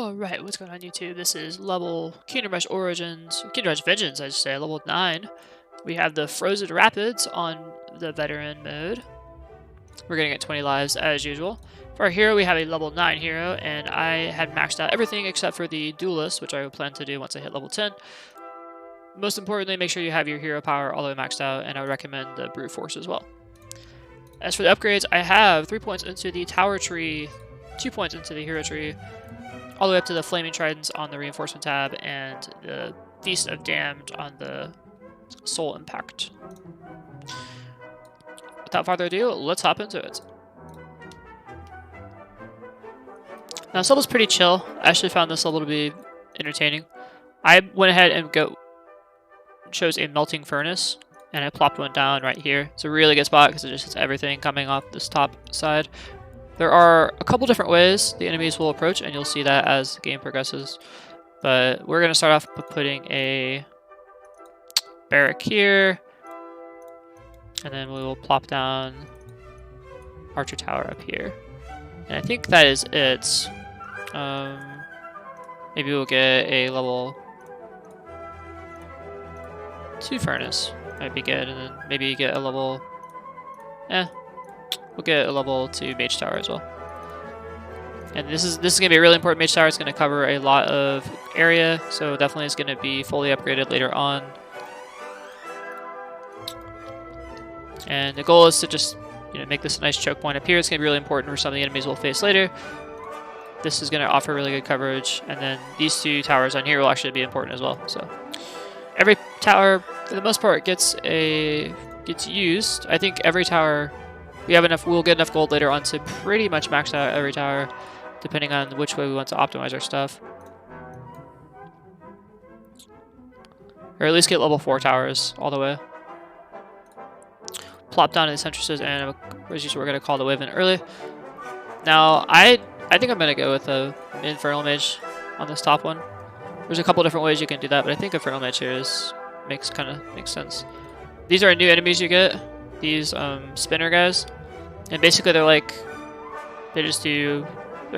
Alright, what's going on YouTube? This is level Kingdom Rush Origins, Kingdom Rush Vengeance, I should say, level 9. We have the Frozen Rapids on the veteran mode. We're gonna get 20 lives as usual. For our hero, we have a level 9 hero, and I had maxed out everything except for the Duelist, which I will plan to do once I hit level 10. Most importantly, make sure you have your hero power all the way maxed out, and I would recommend the Brute Force as well. As for the upgrades, I have 3 points into the Tower Tree, 2 points into the Hero Tree, all the way up to the Flaming Tridents on the Reinforcement tab, and the Feast of Damned on the Soul Impact. Without further ado, let's hop into it. Now, this level's pretty chill. I actually found this level to be entertaining. I went ahead and chose a Melting Furnace, and I plopped one down right here. It's a really good spot because it just hits everything coming off this top side. There are a couple different ways the enemies will approach, and you'll see that as the game progresses. But we're going to start off by putting a barrack here, and then we will plop down Archer Tower up here. And I think that is it. Maybe we'll get a level 2 Furnace. Might be good, and then maybe get a level... we'll get a level 2 Mage Tower as well. And this is going to be a really important Mage Tower. It's going to cover a lot of area, so definitely is going to be fully upgraded later on. And the goal is to just make this a nice choke point up here. It's going to be really important for some of the enemies we'll face later. This is going to offer really good coverage, and then these 2 towers on here will actually be important as well. So every tower, for the most part, gets used. I think every tower... we'll get enough gold later on to pretty much max out every tower, depending on which way we want to optimize our stuff. Or at least get level 4 towers all the way. Plop down in the entrances, and as usual, we're going to call the Wyvern early. Now, I think I'm going to go with an Infernal Mage on this top one. There's a couple different ways you can do that, but I think Infernal Mage here makes sense. These are new enemies you get. These spinner guys, and basically they're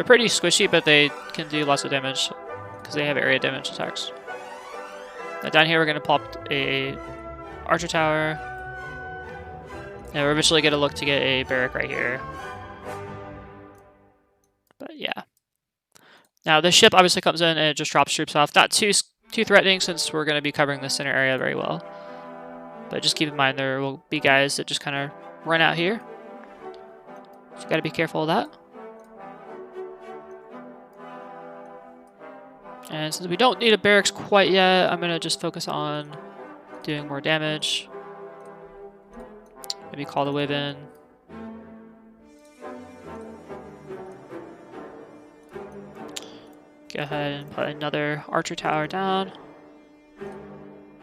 pretty squishy, but they can do lots of damage because they have area damage attacks. Now down here we're going to plop a Archer Tower, and we're eventually going to look to get a barrack right here. But yeah, now this ship obviously comes in and it just drops troops off. Not too threatening since we're going to be covering the center area very well. But just keep in mind there will be guys that just kind of run out here. So you got to be careful of that. And since we don't need a barracks quite yet, I'm going to just focus on doing more damage. Maybe call the Wyvern. Go ahead and put another Archer Tower down.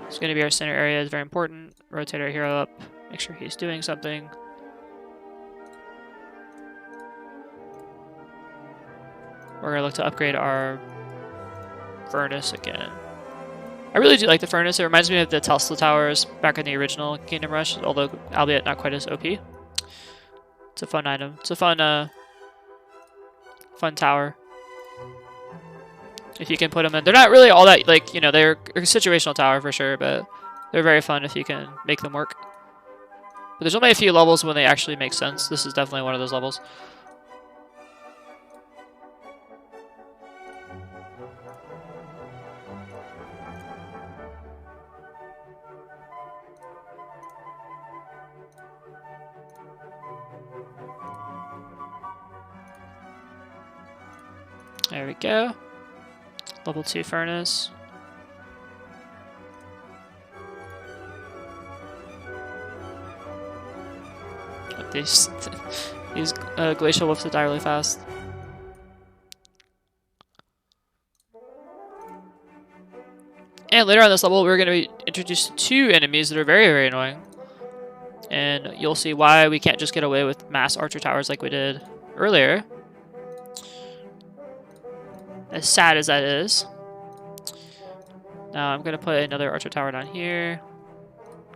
It's going to be our center area. It's very important. Rotate our hero up. Make sure he's doing something. We're going to look to upgrade our Furnace again. I really do like the Furnace. It reminds me of the Tesla Towers back in the original Kingdom Rush, although albeit not quite as OP. It's a fun item. It's a fun tower. If you can put them in. They're not really all that, they're a situational tower for sure, but they're very fun if you can make them work. But there's only a few levels when they actually make sense. This is definitely one of those levels. There we go. Level 2 Furnace. These glacial wolves die really fast. And later on this level, we're going to be introduced to 2 enemies that are very, very annoying. And you'll see why we can't just get away with mass Archer Towers like we did earlier. As sad as that is. Now I'm going to put another Archer Tower down here.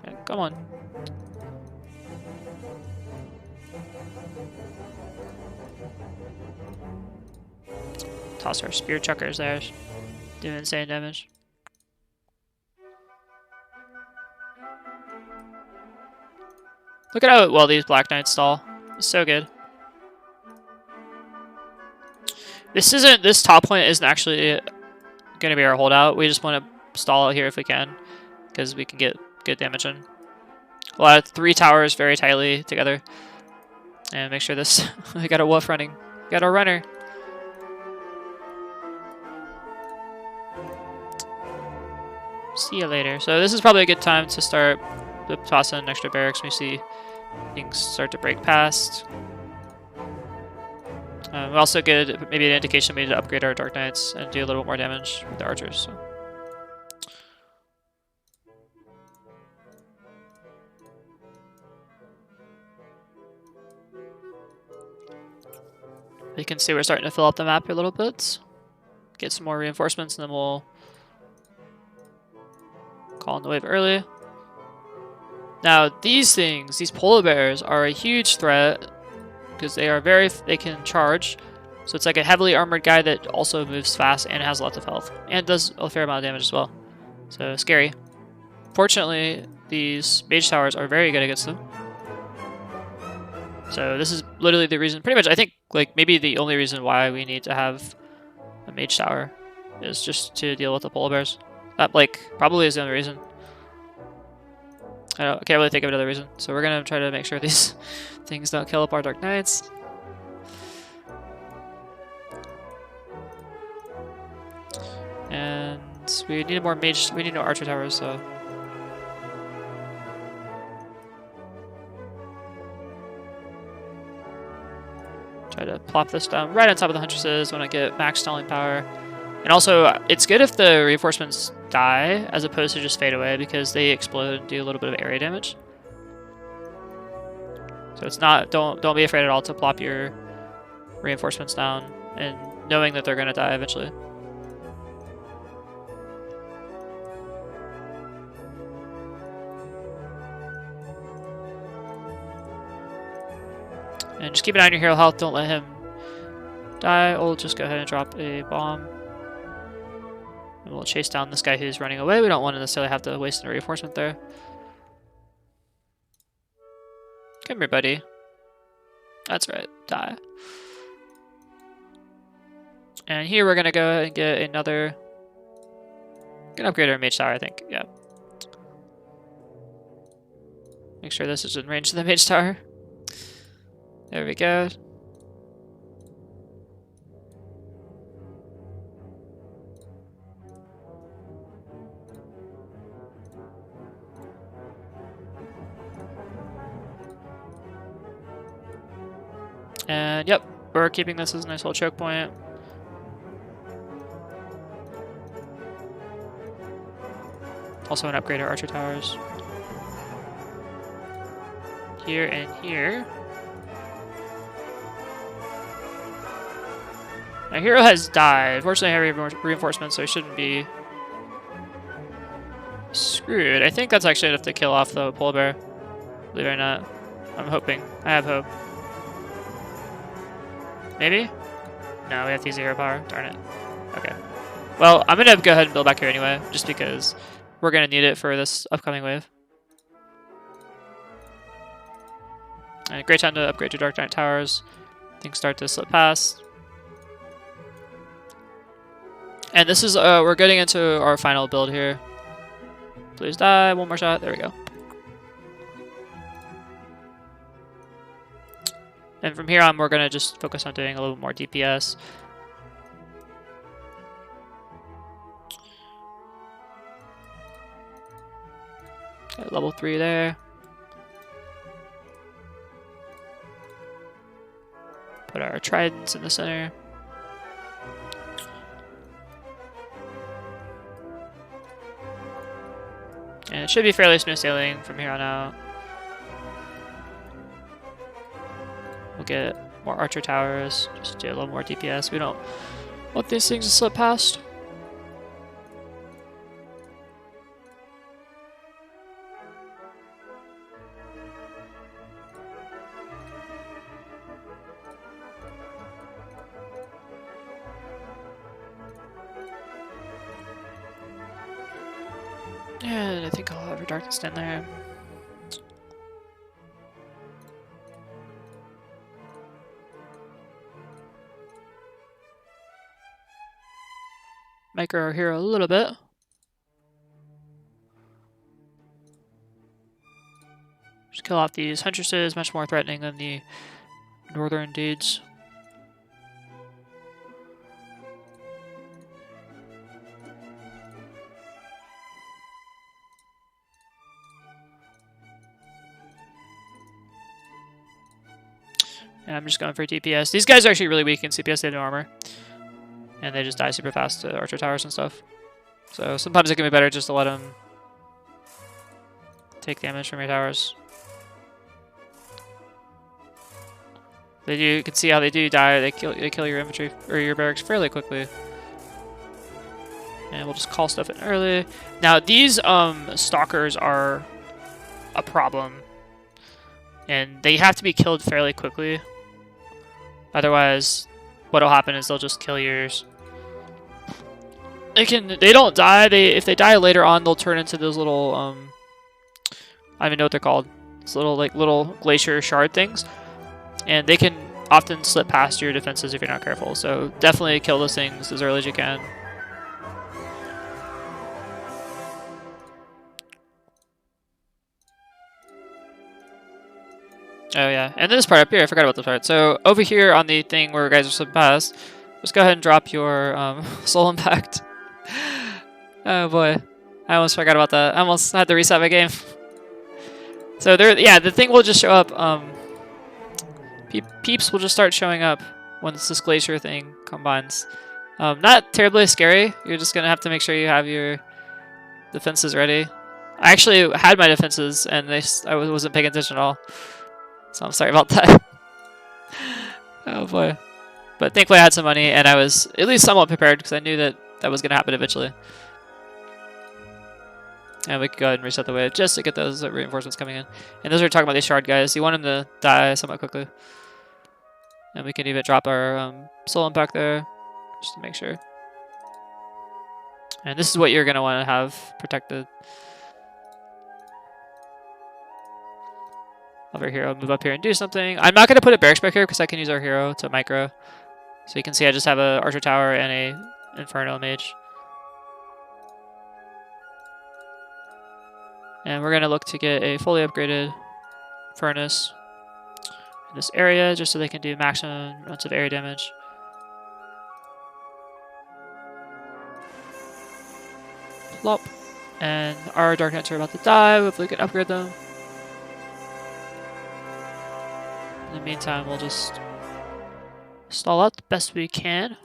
Okay, come on. toss our spear chuckers there. Do insane damage. Look at how well these Black Knights stall. It's so good. This top point isn't actually going to be our holdout. We just want to stall out here if we can, because we can get good damage in. A lot of 3 towers very tightly together. And make sure this... we got a wolf running. We got a runner. See you later. So this is probably a good time to start tossing extra barracks when we see things start to break past. Also good, maybe an indication we need to upgrade our Dark Knights and do a little bit more damage with the archers. So. You can see we're starting to fill up the map here a little bit. Get some more reinforcements and then we'll call in the wave early. Now these things, these polar bears, are a huge threat because they can charge. So it's like a heavily armored guy that also moves fast and has lots of health and does a fair amount of damage as well. So scary. Fortunately, these mage towers are very good against them. So this is literally the reason, pretty much, I think, like, maybe the only reason why we need to have a mage tower is just to deal with the polar bears. That, like, probably is the only reason. I can't really think of another reason. So we're going to try to make sure these things don't kill up our Dark Knights. And we need more mage, we need no archer towers, so... Try to plop this down right on top of the huntresses when I get max stalling power. And also, it's good if the reinforcements die as opposed to just fade away because they explode and do a little bit of area damage. So it's not, don't be afraid at all to plop your reinforcements down and knowing that they're going to die eventually. And just keep an eye on your hero health, don't let him die. We'll just go ahead and drop a bomb. And we'll chase down this guy who's running away. We don't want to necessarily have to waste a reinforcement there. Come here, buddy. That's right, die. And here we're going to go ahead and get another... Gonna upgrade our mage tower, I think, yeah. Make sure this is in range of the mage tower. There we go. And yep, we're keeping this as a nice little choke point. Also want to upgrade our archer towers. Here and here. My hero has died. Fortunately, I have reinforcements, so he shouldn't be screwed. I think that's actually enough to kill off the polar bear. Believe it or not. I'm hoping. I have hope. Maybe? No, we have to use the hero power. Darn it. Okay. Well, I'm going to go ahead and build back here anyway, just because we're going to need it for this upcoming wave. And great time to upgrade your Dark Knight towers. Things start to slip past. And this is, we're getting into our final build here. Please die, one more shot, there we go. And from here on, we're going to just focus on doing a little bit more DPS. Okay, level 3 there. Put our tridents in the center. And it should be fairly smooth sailing from here on out. We'll get more archer towers, just do a little more DPS. We don't want these things to slip past. And I think I'll have a darkness down there. Micro our hero a little bit. Just kill off these huntresses, much more threatening than the northern dudes. And I'm just going for DPS. These guys are actually really weak in CPS, they have no armor. And they just die super fast to archer towers and stuff. So sometimes it can be better just to let them take damage from your towers. They do. You can see how they do die. They kill your infantry or your barracks fairly quickly. And we'll just call stuff in early. Now these stalkers are a problem, and they have to be killed fairly quickly. Otherwise, what'll happen is they'll just kill yours. They don't die. If they die later on, they'll turn into those little I don't even know what they're called. It's little glacier shard things, and they can often slip past your defenses if you're not careful. So definitely kill those things as early as you can. Oh yeah, and this part up here, I forgot about this part. So over here on the thing where guys are slipping past, just go ahead and drop your soul impact. Oh boy, I almost forgot about that. I almost had to reset my game. So the thing will just show up. Peeps will just start showing up once this glacier thing combines. Not terribly scary. You're just gonna have to make sure you have your defenses ready. I actually had my defenses, and I wasn't paying attention at all. So I'm sorry about that. Oh boy. But thankfully I had some money, and I was at least somewhat prepared because I knew that was going to happen eventually. And we could go ahead and reset the wave just to get those reinforcements coming in. And those are talking about these shard guys. You want them to die somewhat quickly. And we can even drop our soul impact there just to make sure. And this is what you're going to want to have protected. Over here, I'll move up here and do something. I'm not going to put a barracks back here because I can use our hero to micro. So you can see I just have a archer tower and a inferno mage. And we're going to look to get a fully upgraded furnace in this area just so they can do maximum amounts of area damage. Plop. And our Dark Knights are about to die. Hopefully we can upgrade them. In the meantime, we'll just stall out the best we can.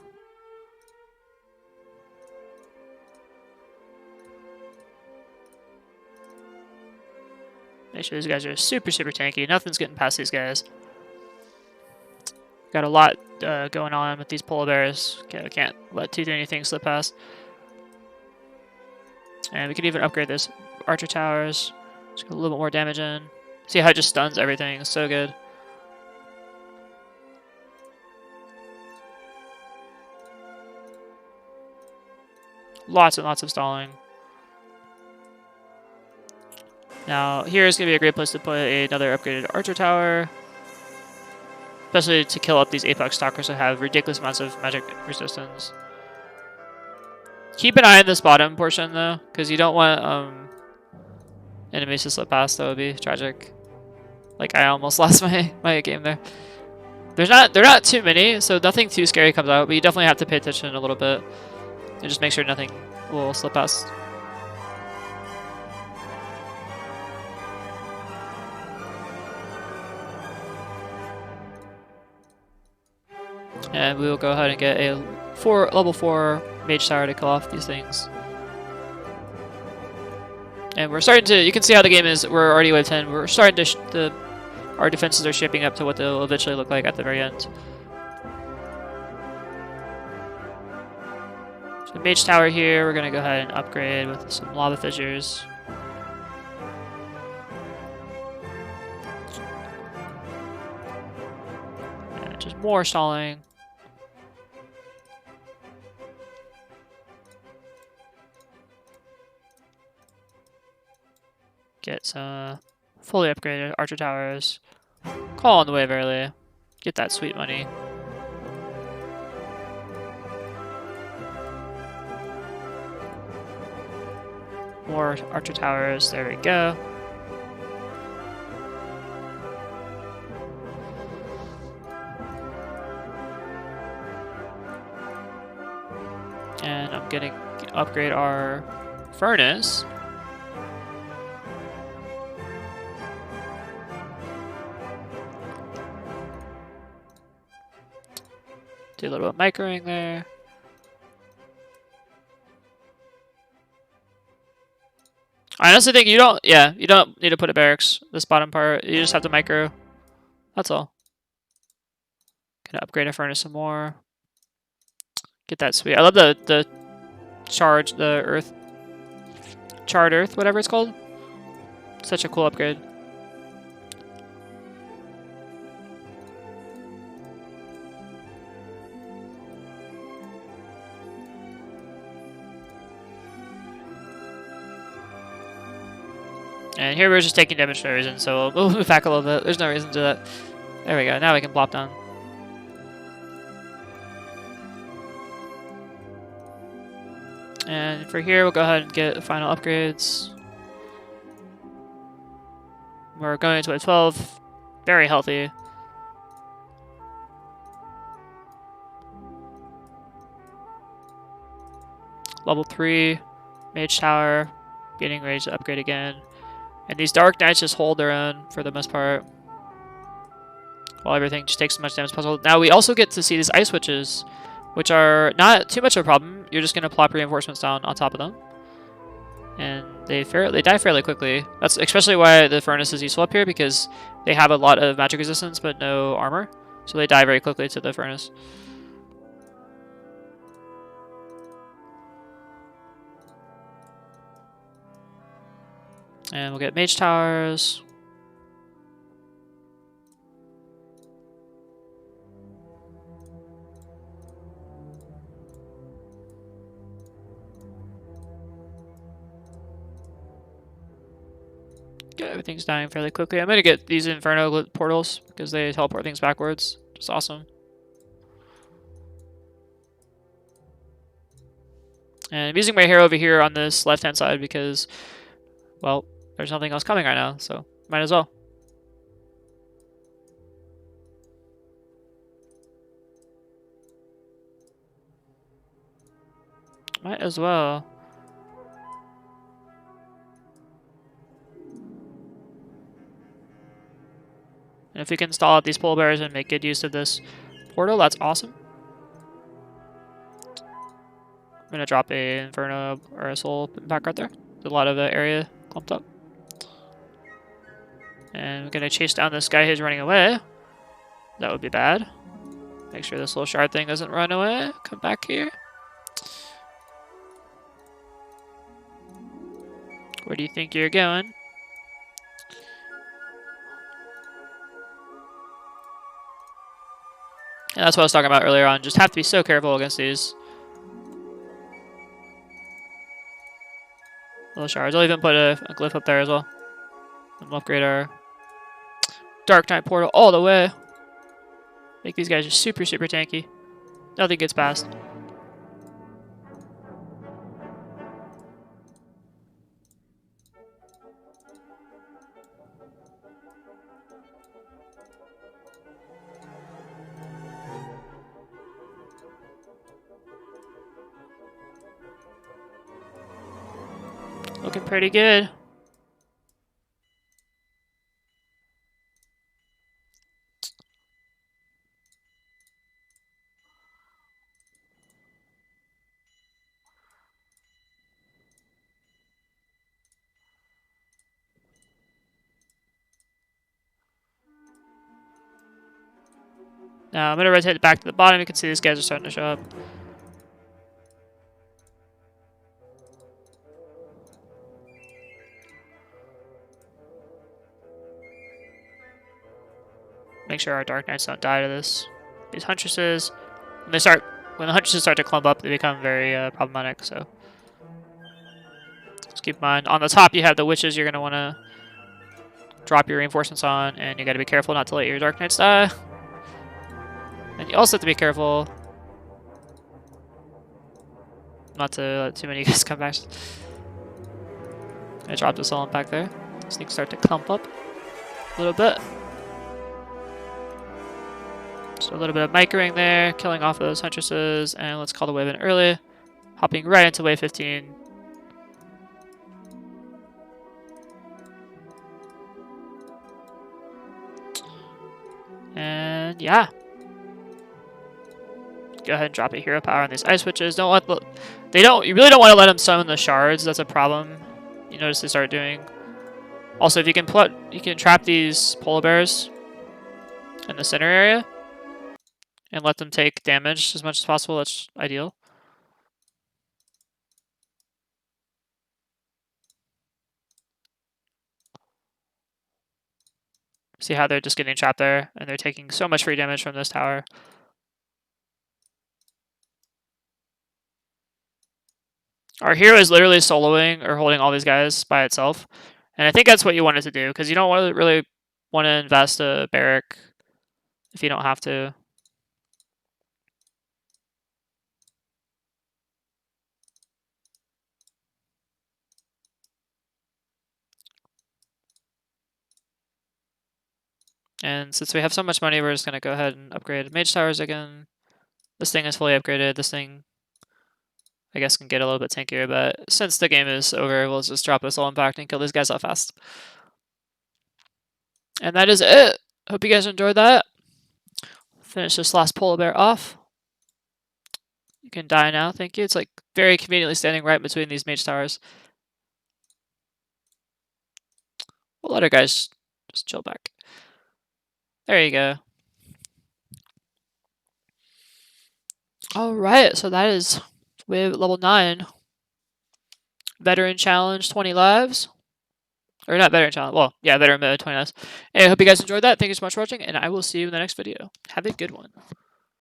Make sure these guys are super tanky. Nothing's getting past these guys. Got a lot going on with these polar bears. Okay, I can't let too many things slip past. And we can even upgrade this archer towers. Just get a little bit more damage in. See how it just stuns everything. It's so good. Lots and lots of stalling. Now, here is going to be a great place to put another upgraded archer tower. Especially to kill up these Apex stalkers that have ridiculous amounts of magic resistance. Keep an eye on this bottom portion, though, because you don't want enemies to slip past. That would be tragic. Like, I almost lost my game there. They're not too many, so nothing too scary comes out, but you definitely have to pay attention a little bit. And just make sure nothing will slip past. And we will go ahead and get a level 4 mage tower to kill off these things. And we're starting to, you can see how the game is, we're already wave 10, we're starting to, our defenses are shaping up to what they'll eventually look like at the very end. So mage tower here, we're going to go ahead and upgrade with some lava fissures. And just more stalling. Get some fully upgraded archer towers. Call on the wave early. Get that sweet money. More archer towers. There we go. And I'm gonna upgrade our furnace. Do a little bit of microing there. I honestly think you don't need to put a barracks, this bottom part. You just have to micro. That's all. Gonna upgrade our furnace some more. Get that sweet. I love the charred earth, whatever it's called. Such a cool upgrade. And here we're just taking damage for no reason, so we'll move back a little bit. There's no reason to do that. There we go. Now we can plop down. And for here, we'll go ahead and get final upgrades. We're going into a 12. Very healthy. Level 3. Mage Tower. Getting ready to upgrade again. And these Dark Knights just hold their own for the most part. While everything just takes as much damage as possible. Now we also get to see these Ice Witches, which are not too much of a problem. You're just going to plop reinforcements down on top of them. And they die fairly quickly. That's especially why the furnace is useful up here, because they have a lot of magic resistance but no armor. So they die very quickly to the furnace. And we'll get mage towers. Yeah, everything's dying fairly quickly. I'm going to get these Inferno portals because they teleport things backwards. Just awesome. And I'm using my hero over here on this left-hand side because, well, there's nothing else coming right now, so might as well. Might as well. And if we can stall out these polar bears and make good use of this portal, that's awesome. I'm going to drop a Inferno or a Soul back right there. There's a lot of area clumped up. And we're going to chase down this guy who's running away. That would be bad. Make sure this little shard thing doesn't run away. Come back here. Where do you think you're going? And that's what I was talking about earlier on. Just have to be so careful against these little shards. I'll even put a glyph up there as well. And we'll upgrade our Dark Knight portal all the way. Make these guys just super, super tanky. Nothing gets past. Looking pretty good. Now I'm going to rotate it back to the bottom. You can see these guys are starting to show up. Make sure our Dark Knights don't die to this. These Huntresses, when the Huntresses start to clump up, they become very problematic. So just keep in mind. On the top, you have the Witches you're going to want to drop your reinforcements on, and you gotta be careful not to let your Dark Knights die. And you also have to be careful not to let too many guys come back. I dropped this all back there. So you can start to clump up a little bit. So a little bit of microing there, killing off those huntresses, and let's call the wave in early. Hopping right into wave 15. And yeah. Go ahead and drop a hero power on these ice witches. Don't let you really don't want to let them summon the shards. That's a problem. You notice they start doing. Also, if you can trap these polar bears in the center area and let them take damage as much as possible. That's ideal. See how they're just getting trapped there, and they're taking so much free damage from this tower. Our hero is literally soloing or holding all these guys by itself. And I think that's what you wanted to do, because you don't really want to invest a barrack if you don't have to. And since we have so much money, we're just going to go ahead and upgrade mage towers again. This thing is fully upgraded. This thing, I guess, can get a little bit tankier, but since the game is over, we'll just drop this all impact and kill these guys off fast. And that is it. Hope you guys enjoyed that. Finish this last polar bear off. You can die now, thank you. It's like very conveniently standing right between these mage towers. We'll let our guys just chill back. There you go. Alright, so that is with level 9. Veteran challenge, 20 lives. Or not veteran challenge, well, yeah, veteran mode, 20 lives. And I hope you guys enjoyed that. Thank you so much for watching, and I will see you in the next video. Have a good one.